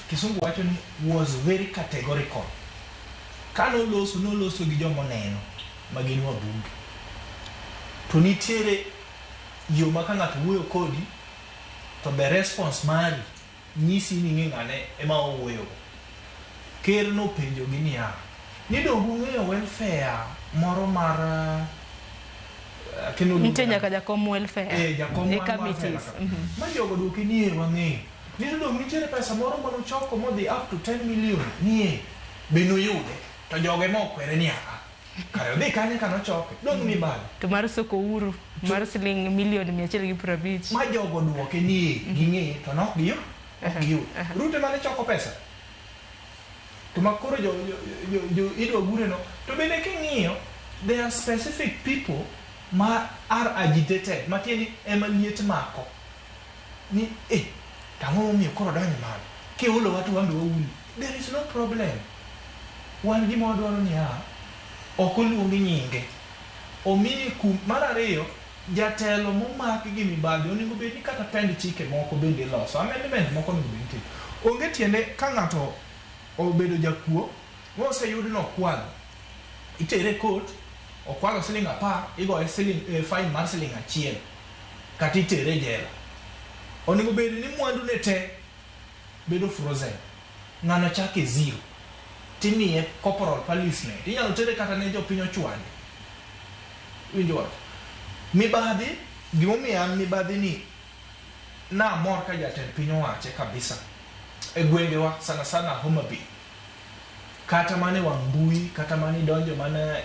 Kisungu wacho ni was very categorical. Kano loso gi jomo neno magin wabunge. To nitiere yo ma ka ng'ato wuoyo kodi to be response mari nyisi ni ng'ane ema owuoyo. Ker no penjo gi niya, ni dongu ng'eyo welfare moro mar nitie nyaka jakom welfare jakom committees. Ma jogo duoki nie wang'eyo. Nitiere pesa moro mano choko modhi up to 10 million nie beno yude to joge mokwere ni kare odhi kanye kano choke dong mi bad to mar soko uru mar siling milion 150 ma jogo duoke nie ging'e to nok giyo Ruto mane choko pesa to makoro jo idwa gure no to bende king'iyo there are specific people ma are agitated matieni ema liet mako ni tang'o momiyo koro donjo malo kiulo watu wambe wauli. There is no problem. Wan gima wadwaro ni ok oluongi nyinge omiyi kum. Mar ariyo, jatelo momaki gi mibadhi onego bed ni kata pend chike moko bende loso amendment moko onego bed nitie. Onge tiende ka ng'ato obedo jakuo moseyud nokwalo itere court okwalo siling 10 igoye fine mar siling 1 kata itere jela. Onego bed ni mwandu ne te bedo frozen. Ng'ano chake zero. Timiye corporal punishment. Inyalo tere kata ne jopiny ochwanye. Winjo wat. Mibadhi, gimomiyo an mibadhi ni na mor ka jatend piny owache kabisa. E gwengewa sana sana Homa Bay. Kata mane wang' mbui, kata mane donjo mana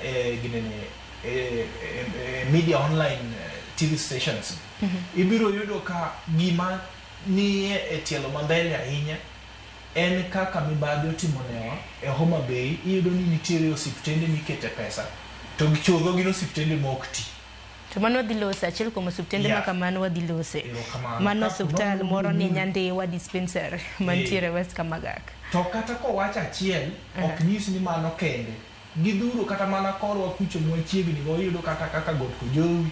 media online TV stations. Ibiro yudo ka gima nie e tielo mambele ahinya en kaka mibadhi otimonewa e Homa Bay. Iyudo ni nitiere osiptende mikete pesa to gichodho gin osiptende mok ti. To mano dhi lose achiel kuom osiptende ma kamano wadhi lose. Mano osiptal moro ni Nyandewa dispensary mantiere West Kamagak. To kata kowacho achiel ok nyis ni mano kende. Gidhuro kata mana korwa kucho mwachiegni go iyudo kata kaka Got Kojowi,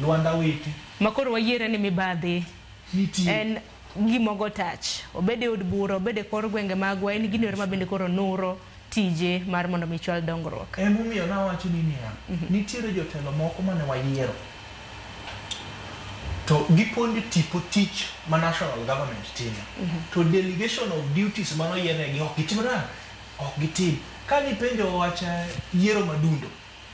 Luanda Witi. Makoro wayiere ni mibadhi en gimogo tach. Obede od bura, obede kor gwenge magwa en gino ma bende koro nuro tije mar mondo michwal dongruok. Emomiyo nawacho ni niya, nitiere jotelo moko mane wayiero to gipondi tipo tich ma national government timo. To delegation of duties mano yienegi ok gitimra, ok gitim. Ka nipenjo wacha yiero madundo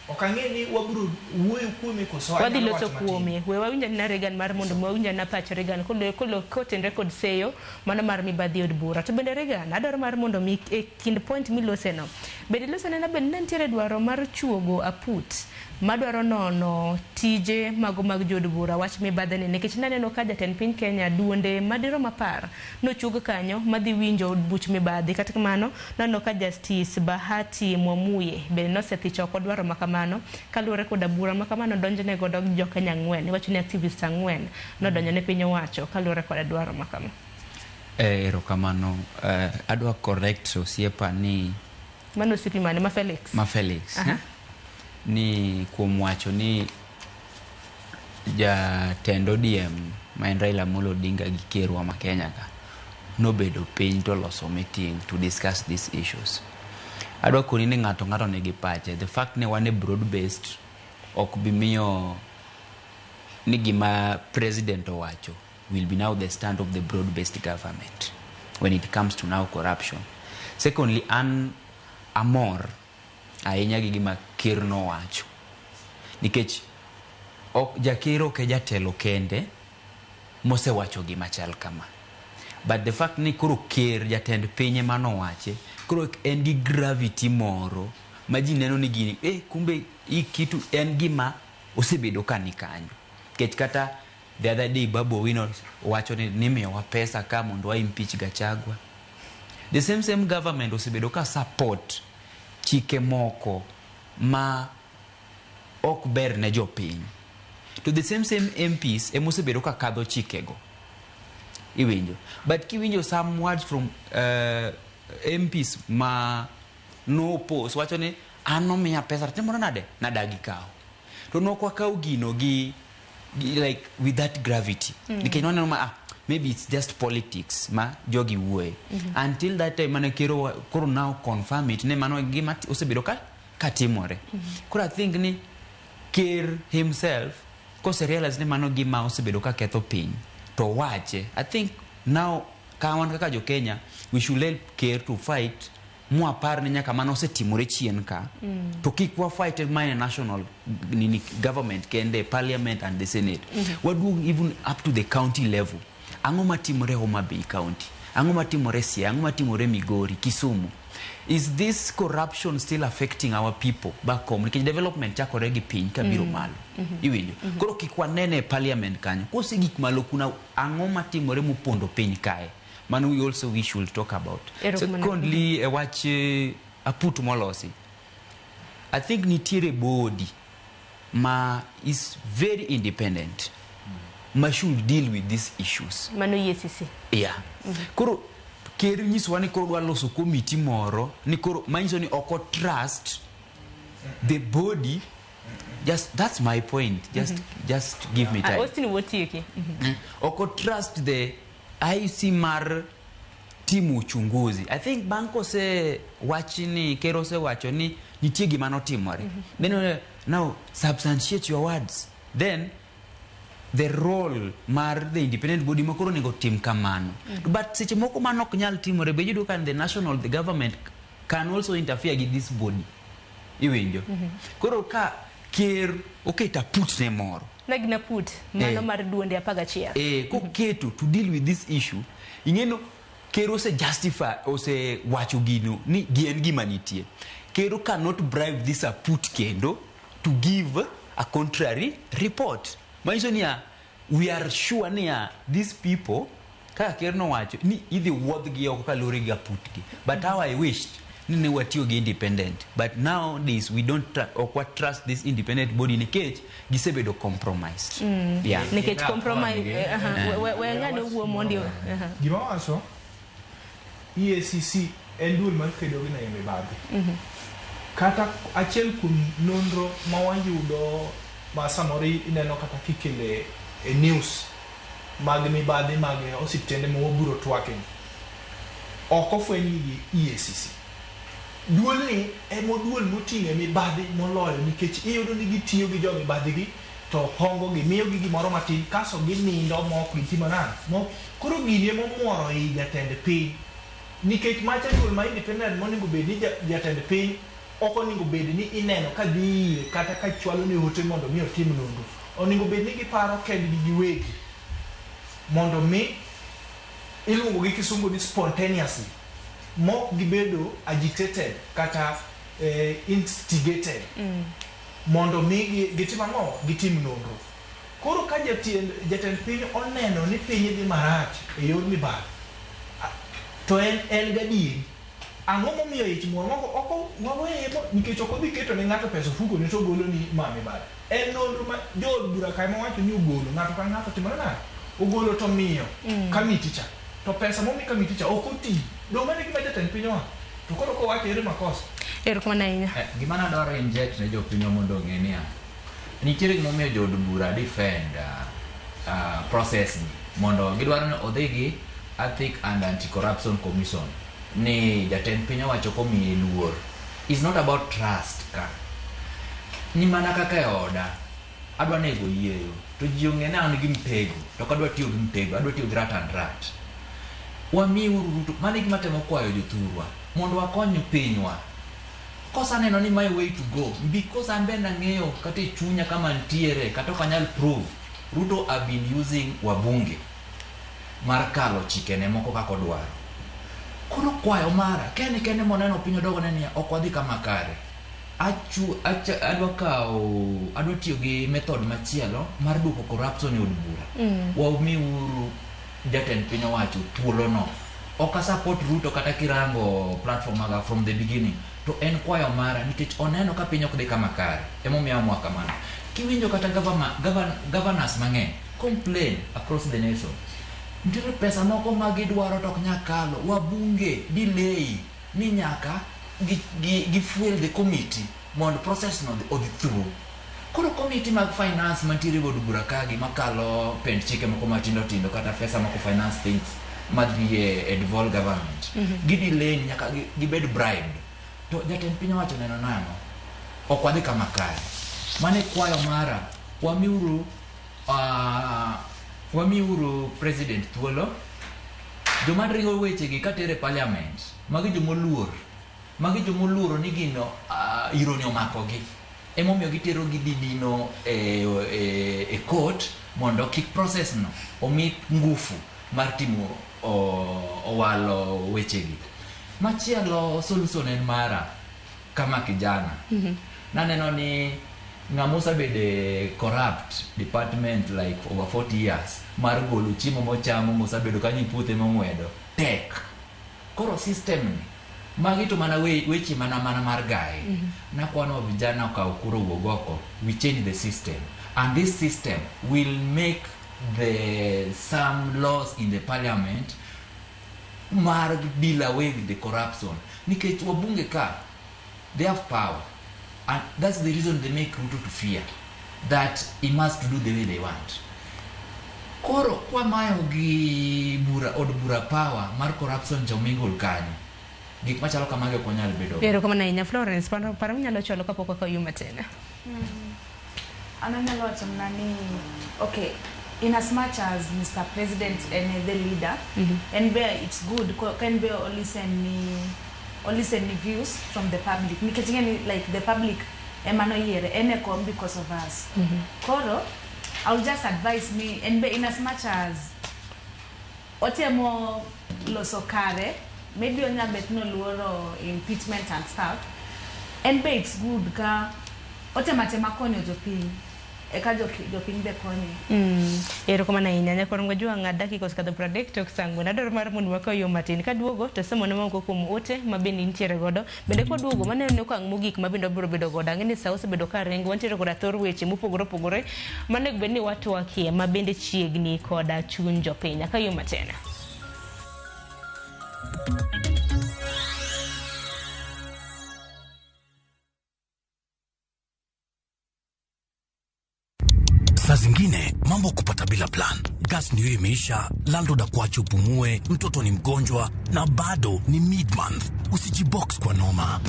ok ang'e ni wabiro wuoyo kuome koso wadhi loso kuome. We wawinja na Regan mar mondo wawinja na pach Regan kolo kotenre kod seyo mano mar mibadhi od bura. To bende Regan adwaro mar mondo mi e kind point milose no bende lose na bende nitiere dwaro mar chuogo aput madwaro nono tije mago mag jod bura wach mibadhi ne nikech naneno ka jatend piny Kenya duonde madiro mapar nochug kanyo madhi winjo buch mibadhi. Kata kamano naneno ka Justice Bahati Mwamuye bende nosethicho kod dwaro makamano kaluwore koda bura makamano donjone godo jo Kenya 4 wacho ni activist 4 nodonjone piny owacho kaluwore koda dwaro makama. Erokamano adwa correct osiepa ni mano sipi mane ma Felix ni kuom wacho ni jatend ODM ma en Raila Amolo Odinga gi kerwa ma Kenya ka nobedo piny to loso meeting to discuss these issues. Adwa koni ni ng'ato nigi pache. The fact ne wane broad based ok bimiyo ni gima president owacho will be now the stand of the broad based government when it comes to now corruption. Secondly, an amor ahinya gi gima ker nowacho nikech ok jakero ke jatelo kende mosewacho gima chal kama. But the fact ni koro ker jatend piny manowache koro en gi gravity moro ma ji neno ni gini kumbe kitu en gima osebedo kani kanyo. Kech kata the other day Babu Owino wacho ni miyowa pesa ka mondo wa impeach Gachagua. The same government osebedo ka support chike moko ma ok ber ne jopiny. To the same MPs emosebedo ka kadho chikego. Iwinjo. But kiwinjo some words from MPs ma no oppose wacho ni ano miya pesa timoro nade nadagi kawo. To nok wakaw gino gi like with that gravity. Nikech noneno ma maybe it's just politics ma jogi wuoye. Until that time mane koro now confirm it ne mano gima osebedo ka timore. Koro I think ni Ker himself kose realize ne mano gima osebedo ka ketho piny to wache. I think now kawan kaka jo Kenya we should help Ker to fight mo apar ni nyaka mano osetimore chien ka to kik wa fight my national government kende parliament and the senate. Wadu even up to the county level. Ango matimore Homa Bay County, ango matimore Siaya, ango matimore Migori, Kisumu. Is this corruption still affecting our people back home? Because development chakore gi piny kabiro malo. Iwinjo. Koro kikwa nene parliament kanyo. Kose gik malo kuna ango matimore mupondo piny kae. Man we should talk about. Secondly, watch aput molosi. I think nitiere body ma is very independent. Ma should deal with these issues. Mano EACC. Yeah. Koro Ker nyiswa ni koro loso committee moro ni koro manyiso ni oko trust the body. Just that's my point. Just give me time. Austin wotiki. Oko trust the IC mar timu uchunguzi. I think banko se wachini Kero se wacho ni nitie gima notimore. Then now substantiate your words. Then the role mar the independent body makoro nego tim kamano. But seche moko manok nyal timore be yudo kan the government can also interfere with this body. Iwinjo. Koro ka Ker oketa put ne moro. Nagina put mano mar duonde apagachiel. Ko keto to deal with this issue. Ingeno Kero se justify o se wacho gino ni gien gima nitie. Kero cannot bribe this a put kendo to give a contrary report. Manyiso niya, we are sure niya these people kaka Ker no wacho ni idhi wuodh gi oko kalore gi aputgi. But how I wished ni ne watiyo gi independent. But nowadays we don't trust this independent body nikech gisebedo compromised. Yeah. Nikech compromise we ngane wuo mondi. Gima wacho EACC en duol mar kedo gi na mibadhi. Kata achiel kuom nonro ma wayudo ma samori ineno kata kikele news mag mibadhi mag osiptende ma waburo twake. Oko fwenyi gi EACC. Duol ni emo duol moting'e mibadhi moloyo nikech iyudo ni gitiyo gi jo mibadhi gi to hongo gi miyo gi gimoro matin kaso ginindo mok gitimo nang'o. Koro gini emo muoro i jatend piny nikech macha duol ma independent monego bed ni jatend piny oko onego bed ni ineno ka dhi kata ka chwalo ne ote mondo mi otim nonro. Onego bed ni giparo kendgi giwegi mondo mi iluongo gi kisungu ni spontaneously. Mok gibedo agitated kata instigated mondo mi gitim ang'o gitim nonro. Koro ka jatend piny oneno ni piny dhi marach e yor mibadhi to en gadieri ang'o momiyo ich moro moko oko waweye nikech oko dhi keto ne ng'ato pesa fuko ni to golo ni ma mibadhi. En nonro ma jo bura kae mawacho ni ogolo ng'ato ka ng'ato timore nade ogolo to miyo kamiti cha to pesa momi kamiti cha oko ti do mane gima jatend piny wa to koro ko wacho ere makosa. Erokamano ahinya. Gima nadwaro inject ne jopiny mondo ong'e niya nitiere gimomiyo jood bura defend process ni mondo gidwaro ni odhi gi Ethics and Anti-Corruption Commission ni jatend piny owacho komiye luor. It's not about trust ka ni mana kaka e oda adwa nego yieyo to ji ong'e ni an gi mtego to kadwa tiyo gi mtego adwa tiyo gi rat and rat. Wamiuru to mane gima temo kwayo jothurwa mondo wakony pinywa. Kosa neno ni my way to go because an bende ng'eyo kata e chunya kama ntiere kata ok anyal prove Ruto have been using wabunge mar kalo chikene moko kako dwaro. Koro kwayo mara kene moneno piny odogo ne niya ok wadhi kama kare. Adwa tiyo gi method machielo mar duoko corruption e od bura. Wamiuru jatend piny owacho thuolo no. Ok support Ruto kata kirango platform maga from the beginning. To en kwayo mara nikech oneno ka piny ok dhi kama kare. Emomiyo amwa kamano. Kiwinjo kata governors mang'eny complain across the nation. Nitiere pesa moko ma gidwaro to ok nyakalo. Wabunge delay ni nyaka gi fuel the committee mondo process no odhi through. Koro committee mag finance mantiere bod bura kagi makalo pend chike moko matindo tindo kata pesa moko finance things madhie e devolve government. Gidi lane nyaka gibed bribed. To jatend piny owacho neno nano. Ok wadhi kama kare. Mane kwayo mara wamiuru president thuolo. Joma ringo weche gi katere parliament. Magi jomoluor ni gino ironi omakogi. Emomiyo gitero gi didino e court mondo kik process no omi ngufu mar timo owalo wechegi. Machielo solution en mara kama kijana. Naneno ni ngamusa bede corrupt department like over 40 years mar golo chiemo mochamo musa bedo kanyi puthe mongwedo tek. Koro system ni magi to mana weche mana mar gae. Nakwano vijana okaw kuro wogoko. We change the system, and this system will make some laws in the parliament mar deal away with the corruption. Nikech wabunge ka, they have power, and that's the reason they make Ruto to fear that he must do the way they want. Koro kwa mayo gi od bura power mar corruption jomingol kanyo. Gik machalo kamage ko nyal bedo. Pero kama na Florence para nyalo cholo kapoko ka yuma tena. Ananyalo wacho nani, okay, in as much as Mr. President and the leader, and where it's good can be listen views from the public. Nikechingeni like the public emano yere ene come because of us. Koro I'll just advise me and be in as much as otemo losokare, maybe on a bit no lower impeachment and stuff, and be it's good ka otematema konyo jopiny eka jopiny be konyo. Ero kama na inyanya kwa ngajua ngadaki kwa skada project tok sangu na dor mar mundu wako yo matin ka duogo to somo nemo ko kum ote mabeni ntiere godo bende kwa duogo mane ne kwa mugik mabindo biro bedo goda ngeni sauce bedo ka rengo wantiere goda thor weche mupogore mane beni watu wakie mabende chiegni koda chuny jopiny ka yo matena. Saa zingine mambo kupata bila plan. Gas ndio imeisha, landlord akuache upumue, mtoto ni mgonjwa na bado ni mid-month. Usijibox kwa noma.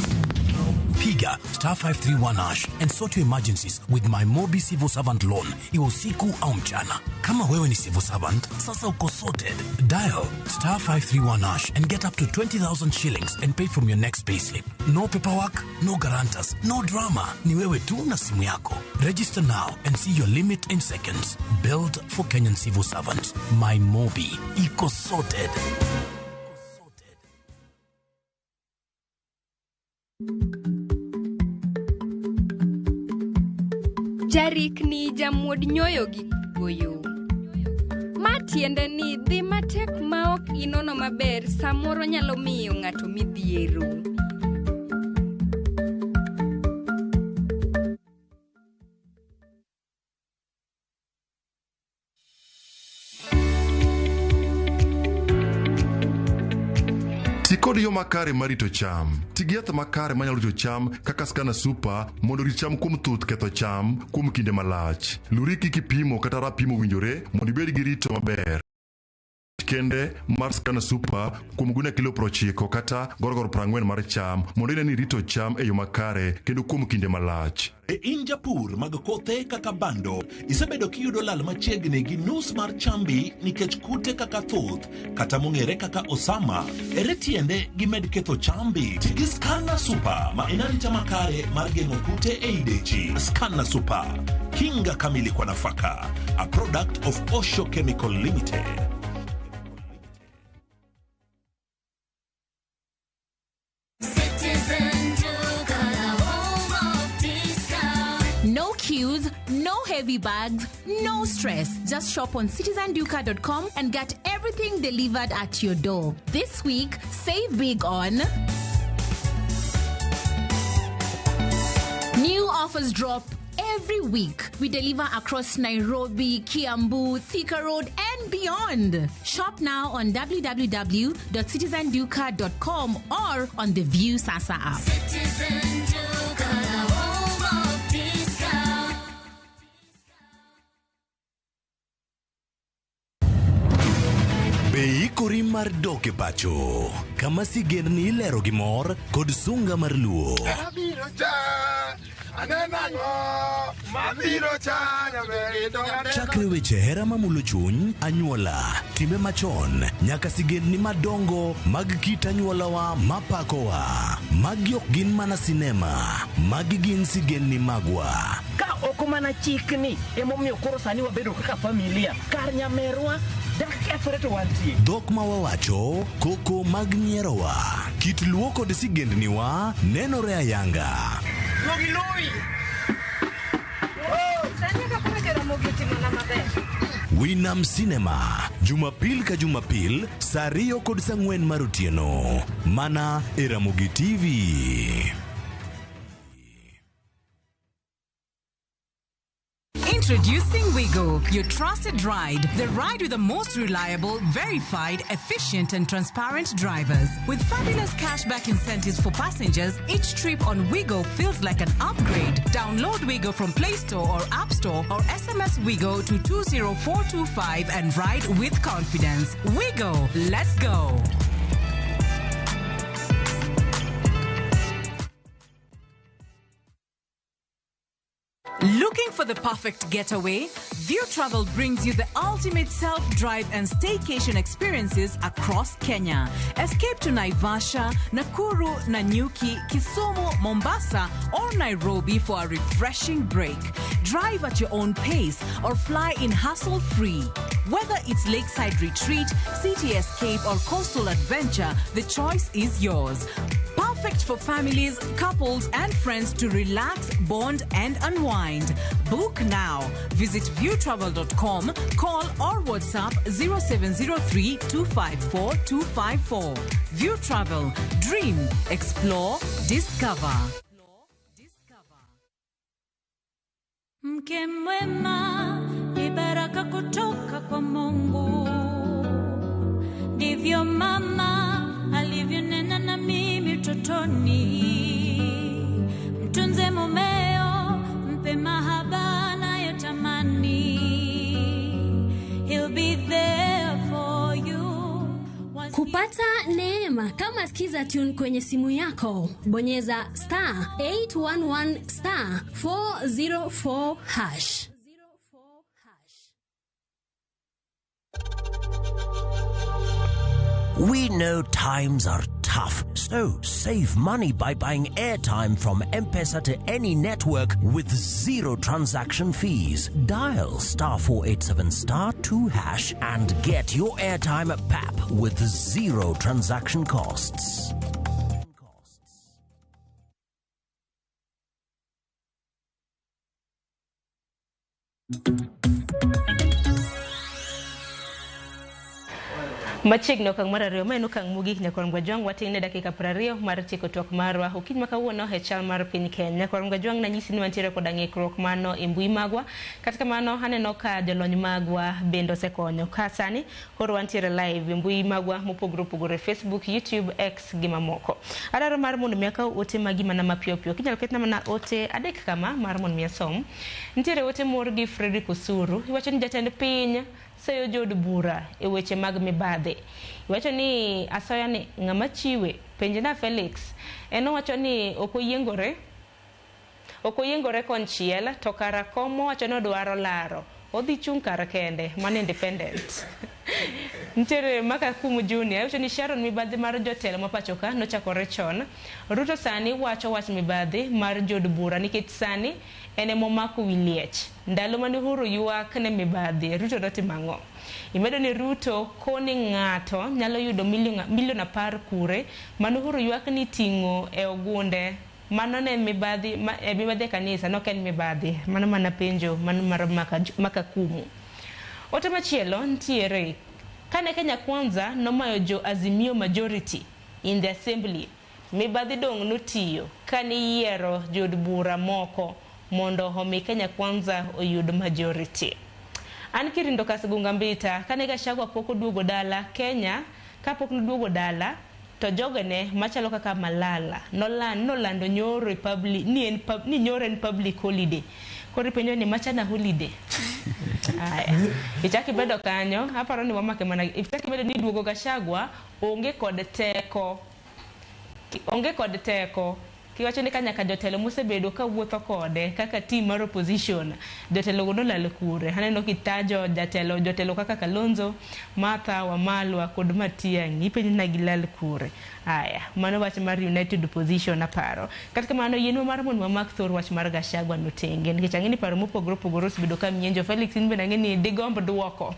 Piga *531# and sort your emergencies with my Mobi Civil Servant Loan. Iwe usiku au mchana. Kama wewe ni civil servant, sasa uko sorted. Dial *531# and get up to 20,000 shillings and pay from your next payslip. No paperwork, no guarantors, no drama. Ni wewe tu na simu yako. Register now and see your limit in seconds. Build for Kenyan civil servants. My Mobi. Iko sorted. Jarik ni jamuod nyoyo gi goyo. Matiende ni dhi matek maok inono maber samoro nyalo miyo ng'ato midhiero. Tikod yo makare marito cham. Tigiath makare manyalo rito cham kaka Skana Super mondo rit cham kuom thuth ketho cham kuom kinde malach. Luriki kipimo kata rapimo winjore mondo ibed gi rito maber. Kende mar Skana Super kuom guna kilo 90 kata gorgor 40 mar cham mondo ine ni rito cham e yo makare kendo kuom kinde malach. E in japur mag kothe kaka bando, isebedo kiyudo lal machiegni gi nus mar chambi nikech kute kaka thuth kata mong'ere kaka osama, ere tiende gimed ketho chambi. Tigi Skana Super ma en arita makare mar geng'o kute e idechi. Skana Super, kinga kamili kwa nafaka, a product of Osho Chemical Limited. No queues, no heavy bags, no stress. Just shop on citizenduca.com and get everything delivered at your door. This week, save big on new offers drop every week. We deliver across Nairobi, Kiambu, Thika Road, and beyond. Shop now on www.citizenduca.com or on the View Sasa app. Ikori mar doke pacho. Kama sigend ni ilero gi mor kod sunga mar luo. Chakre weche hera mamulo chuny, anyuola, time machon, nyaka sigend ni madongo mag kit anyuolawa mapakowa. Magi ok gin mana sinema, magi gin sigend ni magwa. Ka oko mana chikni emomiyo koro sani wabedo kaka familia. Kar nyamerwa dak efore to wantie. Dhok ma wawacho, koko mag nyierowa. Kit luo kod sigendniwa nenore ayanga. Winam Cinema, Jumapil ka Jumapil, saa 2 kod saa 4 mar otieno. Mana e Ramogi TV. Introducing Wigo, your trusted ride. The ride with the most reliable, verified, efficient and transparent drivers. With fabulous cashback incentives for passengers, each trip on Wigo feels like an upgrade. Download Wigo from Play Store or App Store or SMS Wigo to 20425 and ride with confidence. Wigo, let's go. Looking for the perfect getaway? View Travel brings you the ultimate self-drive and staycation experiences across Kenya. Escape to Naivasha, Nakuru, Nanyuki, Kisumu, Mombasa, or Nairobi for a refreshing break. Drive at your own pace or fly in hassle-free. Whether it's lakeside retreat, city escape, or coastal adventure, the choice is yours. Perfect for families, couples, and friends to relax, bond, and unwind. Book now. Visit viewtravel.com, call or WhatsApp 0703 254 254. View Travel. Dream, explore, discover. Mke mwema ni baraka kutoka kwa Mungu. Ndivyo mama alivyonena na mimi totoni. Mtunze mumeo, mpe mahaba nayotamani. He'll be there for you. Kupata neema kama skiza tune kwenye simu yako, bonyeza *811 *404#. We know times are tough, so save money by buying airtime from M-Pesa to any network with zero transaction fees. Dial *487*2# and get your airtime PAP with zero transaction costs. Machigno kang marario menu kang mugik nyakon gwajwang watine dakika prario mar tiko tok marwa ukiny maka uono hechal mar piny Kenya nyakon gwajwang na nyisi ni wantiere koda ng'ikruok mano e mbui magwa katika mano haneno ka jolony magwa bendo sekonyo ka sani koro wantiere live e mbui magwa mopogore Facebook, YouTube, X gi mamoko. Adaro mar mondo miaka ote magi mana mapio pio kinyalo ketna mana ote adek kama mar mondo miasom. Ntiere ote mor gi Fredrick Osuru iwacho ni jatend piny seyo jod bura e weche mag mibadhi. Iwacho ni asoya ni ng'ama chiwe penjena Felix eno wacho ni okoyiengore konchiel to kara komo wacho no dwaro laro odhi chung kar kende man independent. Ntiere Maka Kumu Junior wacho ni Sharon mibadhi mar jotelo mapachoka nochakore chon. Ruto sani wacho wach mibadhi mar jod bura nikech sani ene momako wiliech. Ndalo mani Uhuru yuak ne mibadhi Ruto notimang'o. Imedo ni Ruto koni ng'ato nyalo yudo milion 10 kure mani Uhuru yuak ni ting'o e ogunde. Mano ne mibadhi kanisa no ken mibadhi mano mana penjo mano mar Maka Kumu. Ote machielo ntiere kane Kenya Kwanza nomayo jo Azimio majority in the assembly mibadhi dong notiyo kane yiero jod bura moko mondo homi Kenya Kwanza oyud majority. An Kirindo Kasigunga Mbita kane Gachagua pok oduogo dala Kenya kapok noduogo dala to jogene machalo kaka Malala nolando nyoro republic ni nyoro en public holiday kori penyo ni machana holiday. Aya. Ichaki bedo kanyo, aparo ni wamake mana ichaki bedo ni duogo Gachagua onge kod teko. Onge kod teko. Kiwacho ni kanya ka jotelo mosebedo ka wuotho kode kaka team mar opposition jotelo gono lal kure haneno kitajo jotelo kaka Kalonzo, Martha Wamalwa kod Matiang'i penjo na gilal kure. Aya, mano wach mar United Opposition aparo. Katika mano yeno mar mon mamak thor wach mar Gachagua notenge nikech ang'eni paro mopogore osebedo ka mienjo Felix in bende ang'eni digomb duoko.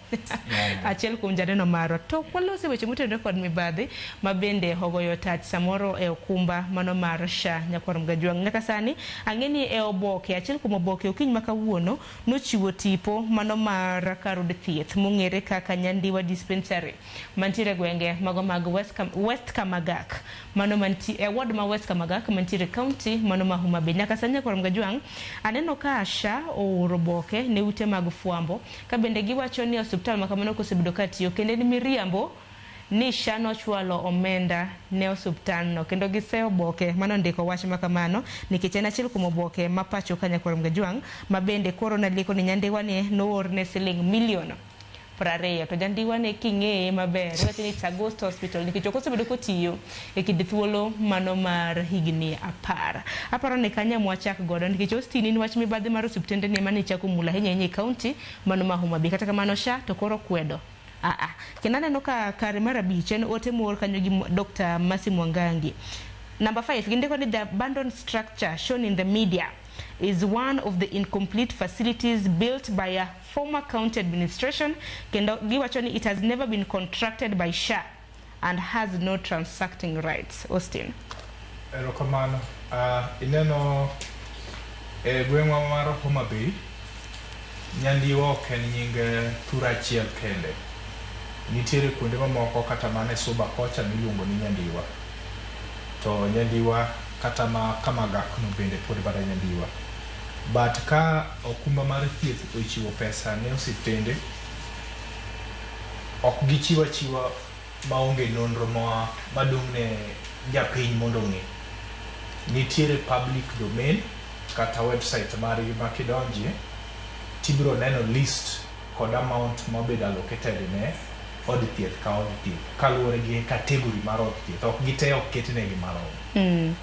Achiel kuom janeno maro to kwalose weche motendore kod mibadhi mabende hogoyo tach samoro e okumba mano mar SHA Nyakwar Mgajwang' nyaka sani ang'eni e oboke achiel kuom oboke okiny makawuono nochiwo tipo mano mar karod thieth mong'ere kaka Nyandiwa Dispensary mantiere gwenge mago mag West Kamagak mano mantiere ward ma West Kamagak mantiere county mano ma Homa Bay. Nyaka sani Nyakwar Mgajwang' aneno ka SHA ooro oboke ne ute mag fwambo ka bende giwacho ni osiptal makamano kosebedo ka tiyo kendo ni miriambo ni SHA nochwalo omenda ne osuptal no kendo giseo oboke mano ndiko wach makamano nikech en achiel kuom oboke ma pacho ka Nyakwar Mgajwang' ma bende koro naliko ni Nyandiwa ne noor ne siling milion 20 to Nyandiwa ne king'eye maber wacho ni Agost Hospital nikech okosebedo kotiyo e kinde thuolo mano mar higni 10. Aparo ne kanya mwachak godo nikech ostini ni wach mibadhi mar osiptende ne mane chako mula henye county mano ma Homa Bay kata kamano SHA to koro kwedo. Kinaneno ka kare mar abich en ote mor kanyo gi Dr. Mercy Mwangangi. Number 5, gindiko ni the abandoned structure shown in the media is one of the incomplete facilities built by a former county administration. Kendo giwacho ni it has never been contracted by SHA and has no transacting rights. Austin. Erokamano. Ineno gweng'wa mar Homa Bay Nyandiwa ok en nying thura achiel kende. Nitiere kuonde mamoko kata mane Suba kocha miluongo ni Nyandiwa. To Nyandiwa kata ma Kamagak no bende pod bada Nyandiwa. But ka okumba mar thieth ochiwo pesa ne osiptende ok gichiwa maonge nonro madong' ne japiny mondo ng'e. Nitiere public domain kata website margi makidonjie tibiro neno list kod amount mobedo allocated ne od thieth ka od thieth kaluwore gi category mar od thieth ok gite ok ketnegi maromo.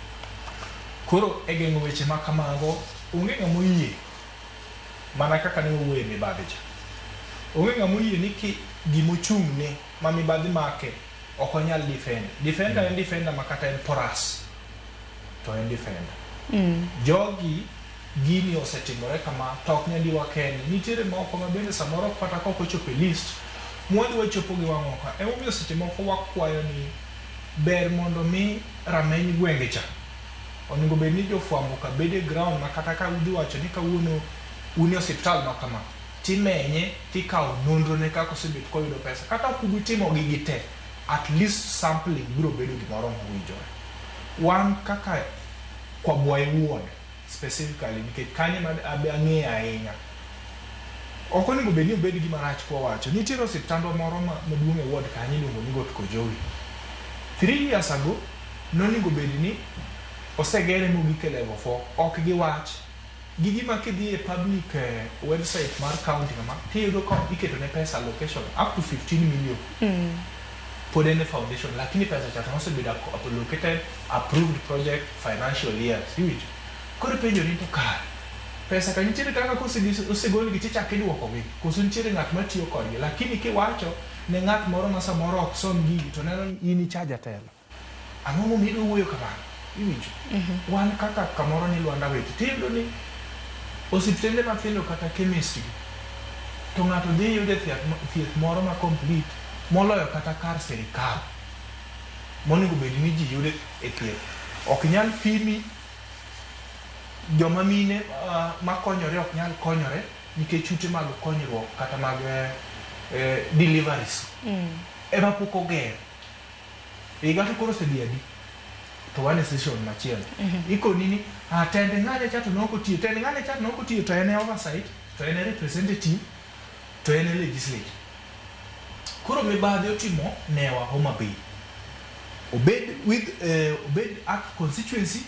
Koro e geng'o weche ma kamago onge ng'ama oyie mana kaka ne owuoye mibadhi cha. Onge ng'ama oyie ni gimochung' ne ma mibadhi make ok onyal defender en defender ma kata en poras to en defender. Jogi gini osetimore kama tok Nyandiwa kende nitiere moko ma bende samoro kata ka ok ochopo list mwadhi wachopo gi wang'o ka emomiyo seche moko wakwayo ni ber mondo mi rameny gwenge cha onego bed ni jofwambo ka bede ground ma kata ka udhi wacho ni kawuono uni osiptal ma kama timenye tikawo nonro ne kaka osebet koyudo pesa kata ok ubi timo gigi te at least sampling biro bedo gimoro mowinjore. Wan kaka kwa Bwai Ward specifically nikech kanye ma ang'eyo ahinya ok onego bed ni obed gima rach kwa wacho nitiere osiptandwa moro maduong' e ward kanye iluongo ni Got Kojowi. 3 years ago nonego bed ni osegere mogik e level 4 ok giwach gigi ma kidhi e public website mar county kama tiyudo ka iketo ne pesa allocation up to 15 million pod en foundation lakini pesa cha osebedo allocated approved project financial year huge. Koro penjo ni to kare pesa ka nitiere kaka osegol gi ticha kiduoko gi koso nitiere ng'at ma tiyo kodgi lakini kiwacho ne ng'at moro ma samoro ok som gigi to neno in charge telo ang'o momiyo wuoyo kamano iwinjo. Wan kaka kamoro ni Lwanda Wete tiyudo ni osiptende mathindo kata chemistry to ng'ato dhi yude thieth moro ma complete moloyo kata kar sirikal monego bed ni ji yude e thieth. Ok nyal pimi joma mine makonyore ok nyal konyore nikech ute mag konyruok kata mag deliveries ema pok oger. Higa to koro sedhi adi to wane session machielo ikoni ni tende ng'ane cha to nokotiyo tende ng'ane cha to nokotiyo to en oversight to en representative to en legislature. Koro mibadhi otimo newa Homa Bay obed at constituency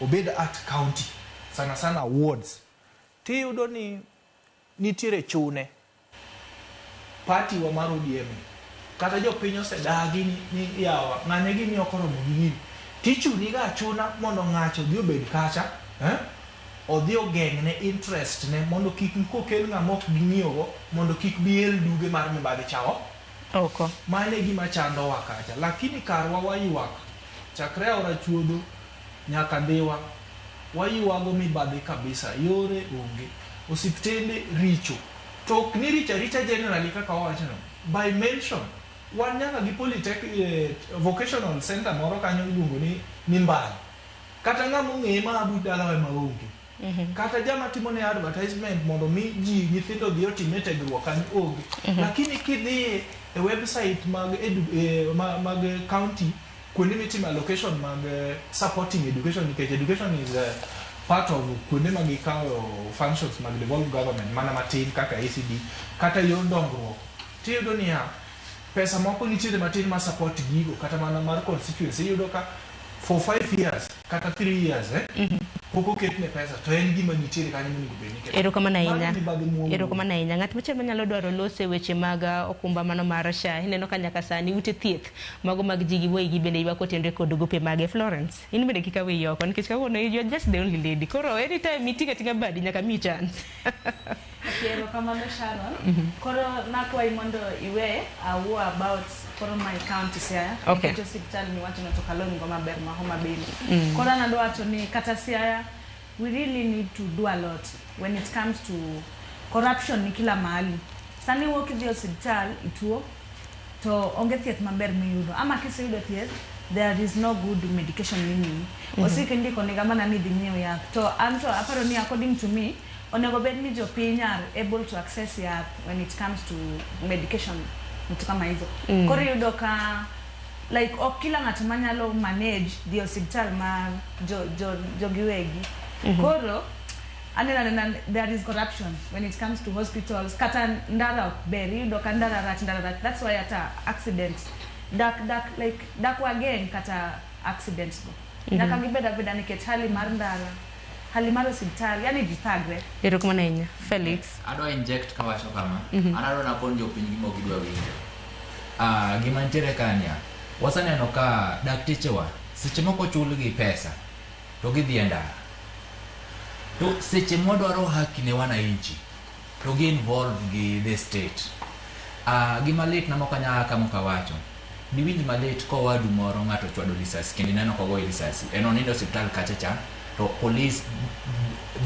obed at county sana wards tiyudo ni nitiere chune party wa mar ODM kata jopiny osedagi ni yawa ng'ane gini okoromo gini tichuni ga chuna mondo ng'acho dhi obed kacha odhi ogeng'ne interest ne mondo kik kokel ng'ama ok ging'iyogo mondo kik biel duge mar mibadhi chao oko mane gima chandowa kacha lakini karwa waywak chakre aora chuodho nyaka Dhiwa waywago mibadhi kabisa yore onge osiptende richo to ok ni richa generally kaka wawachono by mention wan nyaka gi Polytechnic vocational center moro kanyo iluongo ni Mbal kata ng'ama ong'eye ma abu dalawe maonge kata jama timo ne advertisement mondo mi ji nyithindo dhi otime tiegruok kanyo onge lakini kidhi e website mag county kuonde mitime allocation mag supporting education nikech education is part of kuonde mag ikawo functions mag devolved government mana matin kaka ACD kata yor dongruok tiyudo niya pesa moko nitiere matin ma support gigo kata mana mar constituency iyudo ka for 5 years kata 3 years pok oketne pesa to en gima nitiere kanyo monego bed ni erokamano ahinya ng'at machielo manyalo dwaro lose weche mag okumba mano mar SHA ineno ka nyaka sani ute thieth mago mag ji giwegi bende ywak otenre kod gope mage Florence in bende kik aweyi oko nikech kawuono you are just the only lady koro anytime itinga tinga badi nyaka mi chance erokamano Sharon koro nakwayi mondo iwe awuo about koro my county Siaya okay. Nikech hospital ni wacho natoka longo maber ma Homa Bay koro nando wacho ni kata Siaya we really need to do a lot when it comes to corruption ni kila mahali sani wuok idhi hospital ituo to onge thieth maber miyudo ama kiseyudo thieth there is no good medication mimi osike ndiko ni kama nani dhi nyiewo yath to anto aparo ni according to me onego bed ni jopiny are able to access yath when it comes to medication mtu kama hizo koro yudo ka like kila ng'ato manyalo manage the hospital ma jogiwegi koro anena there is corruption when it comes to hospitals kata ndara ber yudo ka ndara rat that's why ata accidents dak again kata accidents go nyaka gibeda nikech hali mar ndara hali mar hospital yani githagre erokamano ahinya Felix adwa inject kawacho kama anaro na konjo piny gimo gidwa winjo gima nitiere kanya wasaneno ka daktechewa seche moko chulgi pesa to gidhi e ndara to seche modwaro haki ne wananchi to gi involve gi the state gima lit na mokanya kama kawacho ni winji malit ko wadu moro ng'ato chwado risasi kendo neno ko goyo risasi onindo hospital kacha to police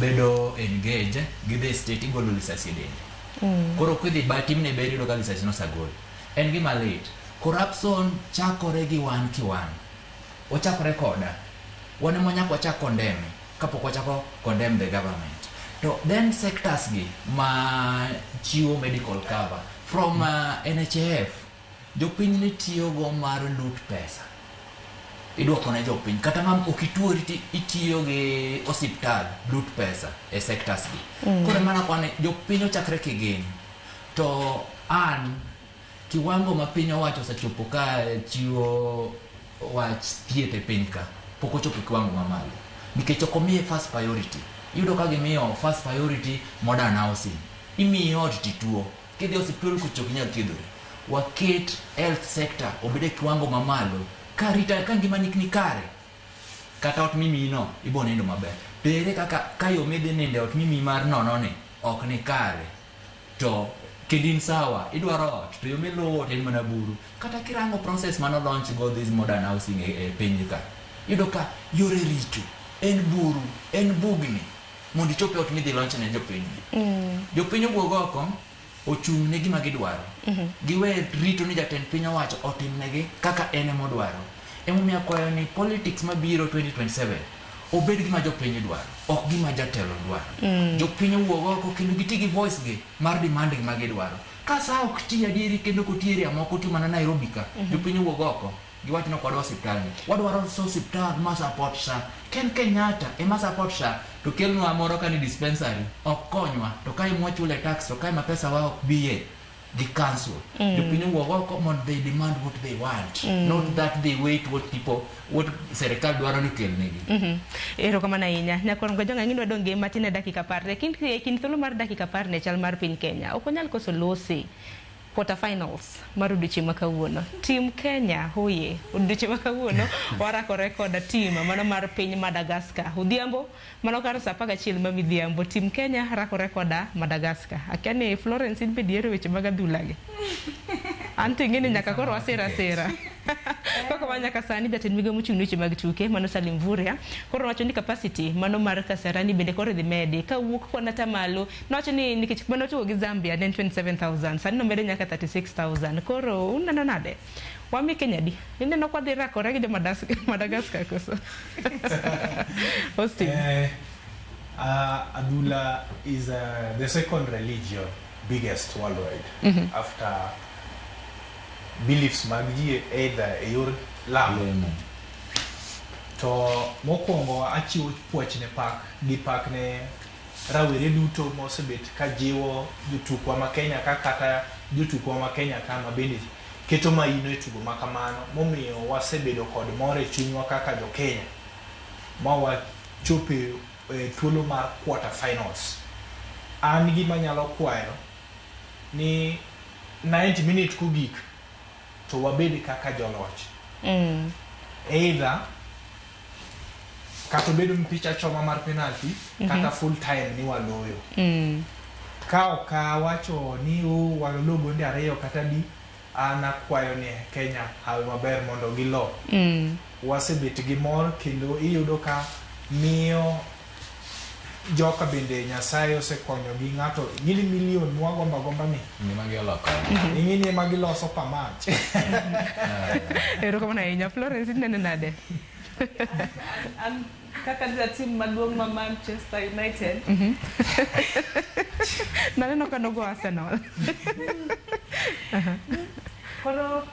bedo engage gi the state igolo risasi dende koro kidhi ba timne beri do risasi no sagol en gima lit corruption chakore gi wan kiwan ochakore koda wane monyako chako condemn kapok ochako condemn the government to then sectors gi ma chiwo medical cover from NHIF jopiny ne tiyo go mar loot pesa idwoko ne jopiny kata ngam okituori itiyo gi hospital loot pesa e sectors gi kore mana kwane jopiny ochakre kigin to an kiwango ma piny owacho osechopo ka chiwo wach thieth e piny ka pok ochopo kiwango mamalo nikech ok omiye first priority yudo ka gimiyo first priority modern housing imiyo ot tituo kidhi hospital kuchok nyal thiedhore waket health sector obede kiwango mamalo ka rita ka ngima ni kare kata ot mimi no ibo nindo maber tere kaka kayo medhi ninde ot mimi mar nono ni ok ni kare to kedin sawa idwaro ot to yomelo ten mana buru kata kirango process mano launch go this modern housing e piny ka yudo ka yore richo en buru en bugni mondo chope ot midhi launch ne jopiny jopiny wuog oko ochung ne gima gidwaro giwe rito ni jatend piny owacho otimnegi kaka ene modwaro emomiyo kwayo ni politics mabiro 2027 obed gima jopiny dwaro ok gima jatelo dwaro jopiny wuog oko kendo giti gi voice gi mar demanding ma gidwaro ka sa ok ti adieri kendo kotiere amoko tu mana Nairobi ka jopiny wuog oko giwacho no kwadwa hospital ni wadwaro hospital ma support sa Ken Kenyatta ema support sa to kelnwa moro ka ni dispensary ok konywa to kai mwachule tax to kai ma pesa wa ok biye the council. The opinion will come on, they demand what they want, not that they wait what serikali dwaro ni kel negi. Ero kama na inya nyakon ngojo ng'ang'in wadonge matine dakika par lekin thuolo mar dakika par ne chal mar piny Kenya okonyal koso losi quarterfinals mar odiochieng' ma kawuono. Team Kenya hoye odiochieng' ma kawuono warakore koda team mano mar piny Madagascar. Odhiambo mano kar saa 11 ma midhiambo Team Kenya rakore koda Madagascar. Akiani Florence in bediero weche mag adhula gi. Anto ing'eni nyaka koro wasera. Koko manyaka sani jatend migawo mochung' weche mag tuke mano Salim Mvurya koro wacho ni capacity mano mar Kasarani bende koro dhi medi ka wuok kona tamalo. Nowacho ni nikech mano tugo gi Zambia ne 27,000 sani no mede nyaka 36,000. Koro uneno nade? Wami Kenya di. Ineno kwa dhi rakore gi Madagascar koso. Austin. Adula is the second religion biggest worldwide after beliefs mag ji either e yor lamo. To mokwongo achiwo puoch ne pak ne rawere duto mosebet ka jiwo jotukwa ma Kenya kata jotukwa ma Kenya kama bende keto maino e tugo makamano momiyo wasebedo kod mor e chunywa kaka jo Kenya ma wachope thuolo mar quarter finals. An gima nyalo kwayo ni 90 minutes kugik to wabedi kaka joloch. Either kato bedo mpicha choma mar penalty kata full time ni waloyo. Ka oka wacho ni walolo gonde ariyo kata di ana kwayo ni Kenya hawe maber mondo gilo. Wasebet gi mor kendo iyudo ka miyo joka bende Nyasaye osekonyo gi ng'ato gini milion mwagomba ni ing'ini magiloso pamach. Ero kama na inya Florence nene nade? Kaka za team maduong' ma Manchester United. Naneno ka nogo Arsenal. Koro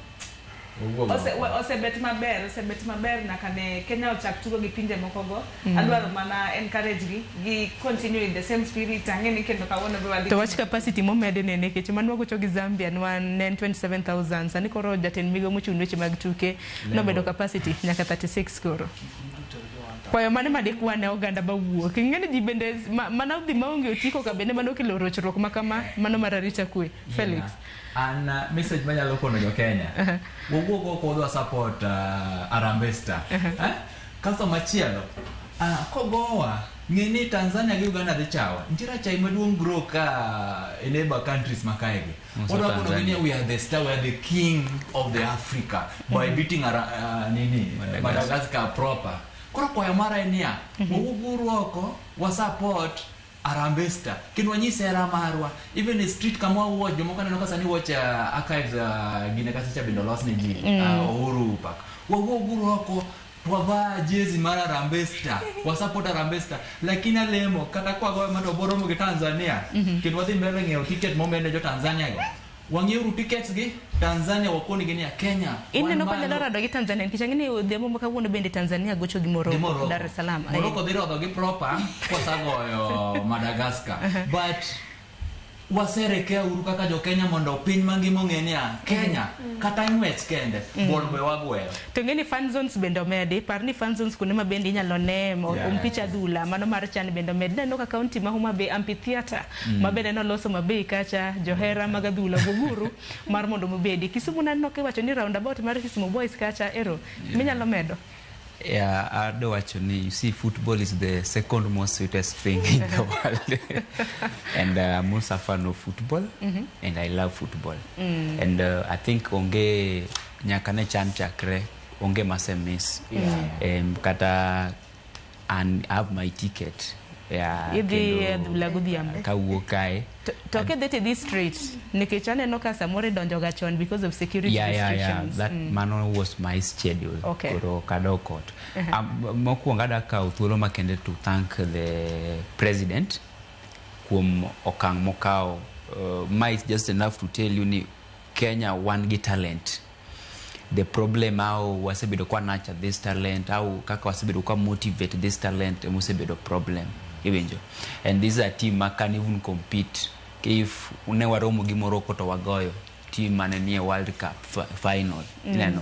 osebet maber na kane Kenya ochak tugo gi pinje mokogo. Adwaro mana encourage gi continue in the same spirit ang'eni kendo kawuono be wadhi. To watch capacity momede ne nikech manwa gocho gi Zambia ne 27,000 sani koro jatend migawo mochung' weche mag tuke nobedo capacity nyaka 36 koro. Kwayo mane madekwane oganda bawuok. Ing'eni ji bende mana udhi maonge otiko ka bende mano kelo rochruok makama mano mararita kwe. Felix. An message manyalo kono jo Kenya. Wuogo kodwa support Harambee Star. Kaso machielo. Kogowa ng'eni Tanzania gi Uganda dhi chawa. Nitira chai maduong' bro ka neighbor countries makaegi. Odwa kono gini we are the star, we are the king of the Africa by beating Madagascar proper. Koro kwa mara enia wuoguru oko wa support Harambee Star kinwa nyisera marwa even a street kama watch jomoko neno kasa ni watch archives gine kasicha bendo los ne ji Uhuru Park wuoguru oko twava jezi mara Harambee Star wa support Harambee Star lakini alemo kata kwa goe mato boromo gi Tanzania kinwa dhi mbele ng'eyo ticket momene jo Tanzania go wang'euru tickets gi Tanzania wakoni gini ya Kenya. Ineno kwa nyalo rado gi Tanzania nikishangini udhiambo mwaka wuono bende Tanzania gocho gi Morocco Dar es Salaam. Morocco dhi rodho gi proper kwa sagoyo Madagascar. But waserekea uru kaka jo Kenya mondo piny mangima ng'eni ya Kenya kata ng'wech kende bol be wagweyo. To ng'eni fan zones bende omedi par ni fan zones kuonde ma bende inyalo ne mpicha adhula mano mar chan bende omedi. Neno ka kaunti ma Homa Bay amphitheater ma bende noloso maber kacha johera mag adhula goguru mar mondo mobedi. Kisumu naneno kiwacho ni roundabout mar Kisumu Boys kacha ero minyalo medo. Yeah, I do actually. You see, football is the second most sweetest thing in the world, and I'm also a fan of football, and I love football. And I think onge nyakane chan chakre onge masemis. Kata and I have my ticket. Yeah, Kawuokai. Toke dete this street. Nikechane no ka samore donjo gachon because of security restrictions. That mano was my schedule. Okay. Koro kadokot. Mokuonga da ka uthuolo makende to thank the president kuom okang mokao. Is just enough to tell you ni Kenya one gi talent. The problem how wasebedo kwa nurture this talent, how kaka wasebedo kwa motivate this talent, musebedo problem. And this is a team that can even compete if ne waromo gi Morocco to wagoyo team manenie World Cup final. I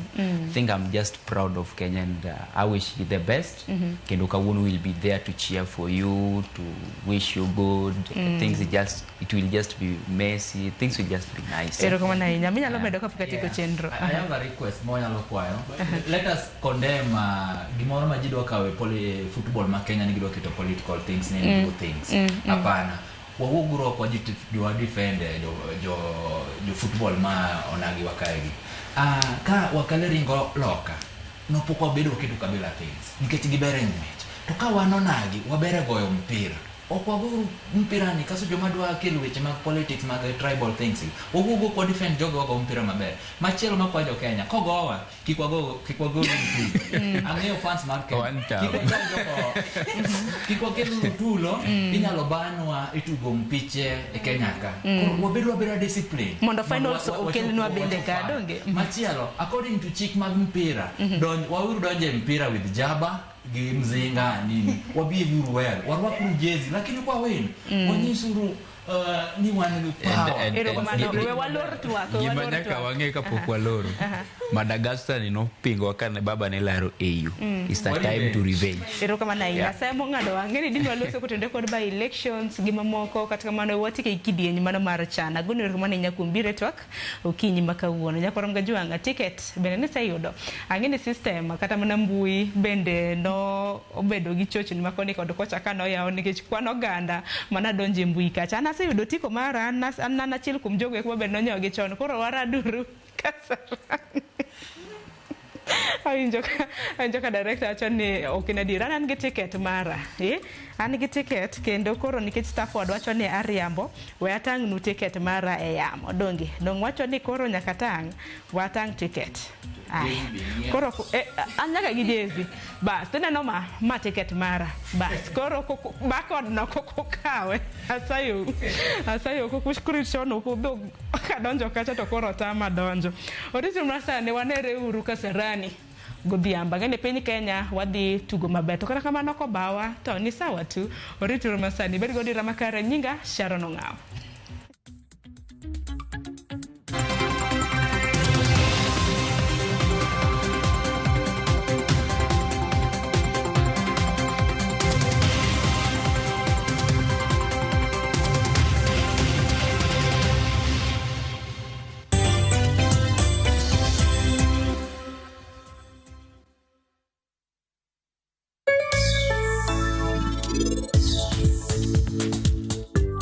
think I'm just proud of Kenya, and I wish you the best. Kendo Kawunu will be there to cheer for you, to wish you good. It will just be messy. Things will just be nice. I have a request. Let us condemn gimoro majidwa kawe football ma Kenya ni gidwa keto political things ni new things. Hapana. Wawuguro kwa jo defend jo football ma onagi wakaegi. Ka wakale ringo loka no poko bedo kitu kabila things nikech gibere ng'wech to ka wanonagi wabere goyo mpira okwago mpira ni kaso joma dwa kelo weche mag politics mag tribal things wawugo kwa defend jogo go mpira maber machielo makwajo Kenya kogowa kikwago ang'eyo fans mar Kenya kikwa kelo tulo inyalo banwa itugo mpiche e Kenya ka wabedo discipline mondo finals okelnwa bende ka donge machielo according to chik mag mpira wawuru donje mpira with jaba gi mzinga nini wabivu well warwakuru jezi lakini kwa wenu wanyisuru ni wan power we walor twako gimanyaka wange kapok waloro Madagascar ni nopingo kana baba ne laro EU. It's the time to revenge. Erokamana ina semo ngado wange ni dinwa loso kutende kod by elections gimamoko katika mano watike ikidieny mano mar chana goni erokamana nyakumbire twak okinyi makawuono nyakorom gajuanga ticket bende ne sayudo angene system kata mana mbui bende no obedo gi chochni makoni kod kocha kano yawo nikech kwano ganda mana donje mbui kacha ana sayudo tiko mara ana chil kum jogo ekwa bende no nyogi chon koro waraduru kasarani Anjoka director achoni okina dirana an gi ticket mara an gi ticket kendo koro nikech Stafford wacho ni ariambo we atang nu ticket mara e yamo donge dong wacho ni koro nyaka tang watang ticket koro anyaka gi jezi bas tena no ma ticket mara bas koro bakod no kokawe asayo kushukuru chono kudo kadonjo kacha to koro tama donjo orito masa ne wanere uru Kasarani godhiamba ngene piny Kenya wadhi tugo maber to kata kamano ko bawa to ni sawa tu orito masani bed godira makare nyinga Sharon Ong'aw.